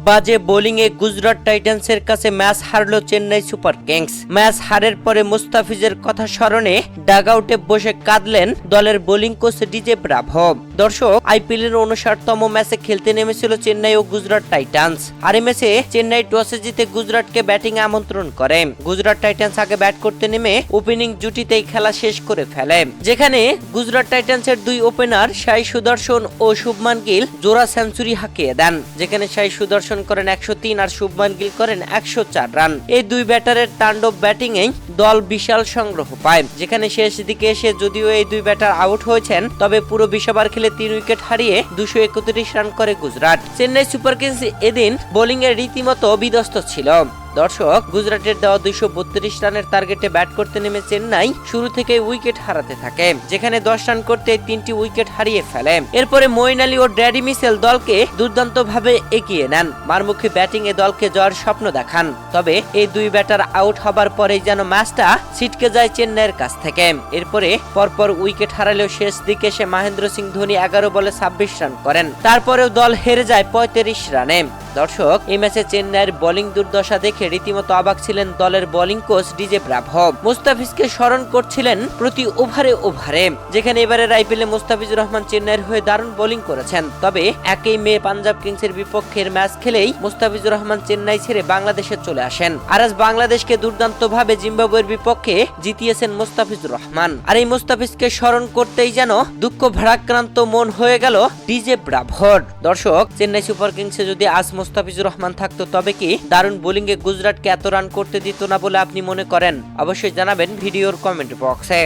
বাজে বোলিংয়ে গুজরাট টাইটান্সের কাছে ম্যাচ হারল চেন্নাই সুপার কিংস। ম্যাচ হারের পরে মুস্তাফিজের কথা স্মরণে ডাগআউটে বসে কাঁদলেন দলের বোলিং কোচ ডিজে ব্রাভো। দর্শক, আইপিএল এর 59তম ম্যাচে খেলতে নেমেছিল চেন্নাই ও গুজরাট টাইটান্স। আর এই ম্যাচে চেন্নাই টসে জিতে গুজরাটকে ব্যাটিং আমন্ত্রণ করে। গুজরাট টাইটান্স আগে ব্যাট করতে নেমে ওপেনিং জুটিতেই খেলা শেষ করে ফেলে, যেখানে গুজরাট টাইটান্সের দুই ওপেনার সাই সুদর্শন ও শুভমান গিল জোড়া সেঞ্চুরি হাঁকিয়ে দেন, যেখানে সাই সুদর্শন করেন 103 আর শুভমান গিল করেন 104 রান। এই দুই ব্যাটারের তাণ্ডব ব্যাটিংয়ে দল বিশাল সংগ্রহ পায়, যেখানে শেষ দিকে এসে যদিও এই দুই ব্যাটার আউট হয়েছেন, তবে পুরো 20 ওভার খেলে 3 উইকেট হারিয়ে 231 রান করে গুজরাট। চেন্নাই সুপার কিংস এদিন বোলিং এর রীতিমতো বিধ্বস্ত ছিল। দর্শক, গুজরাটের দেওয়া 232 রানের টার্গেটে ব্যাট করতে নেমে চেন্নাই শুরু থেকে উইকেট হারাতে থাকে, যেখানে 10 রান করতে 3টি উইকেট হারিয়ে ফেলে। এরপরে মঈন আলী ও ড্যারি মিচেল দলকে দুর্দান্তভাবে এগিয়ে নেন, মারমুখী ব্যাটিং এ দলকে জয়ের স্বপ্ন দেখান। তবে এই দুই ব্যাটার আউট হবার পরেই যেন ম্যাচটা ছিটকে যায় চেন্নাইয়ের কাছ থেকে। এরপরে পরপর উইকেট হারালেও শেষ দিকে এসে মহেন্দ্র সিং ধোনি 11 বলে 26 রান করেন। তারপরেও দল হেরে যায় 35 রানে। দর্শক, এই ম্যাচে চেন্নাইয়ের বোলিং দুর্দশা দেখে রীতিমতো অবাক ছিলেন দলের বোলিং কোচ ডিজে ব্রাভো। মুস্তাফিজকে স্মরণ করছিলেন প্রতি ওভারে, যেখানে এবারের আইপিএলে মুস্তাফিজুর রহমান চেন্নাইয়ের হয়ে দারুণ বোলিং করেছেন। তবে 1 মে পাঞ্জাব কিংসের বিপক্ষের ম্যাচ খেলেই মুস্তাফিজুর রহমান চেন্নাই ছেড়ে বাংলাদেশে চলে আসেন। আর আজ বাংলাদেশকে দুর্দান্তভাবে জিম্বাবুয়ের বিপক্ষে জিতিয়েছেন মুস্তাফিজুর রহমান। আর এই মুস্তাফিজকে স্মরণ করতেই যেন দুঃখ ভারাক্রান্ত মন হয়ে গেল ডিজে ব্রাভোর। দর্শক, চেন্নাই সুপার কিংসে যদি আজ মুস্তাফিজুর রহমান থাকতো, তবে কি দারুণ বোলিং এ গুজরাটকে এত রান করতে দিত না বলে আপনি মনে করেন? অবশ্যই জানাবেন ভিডিওর কমেন্ট বক্সে।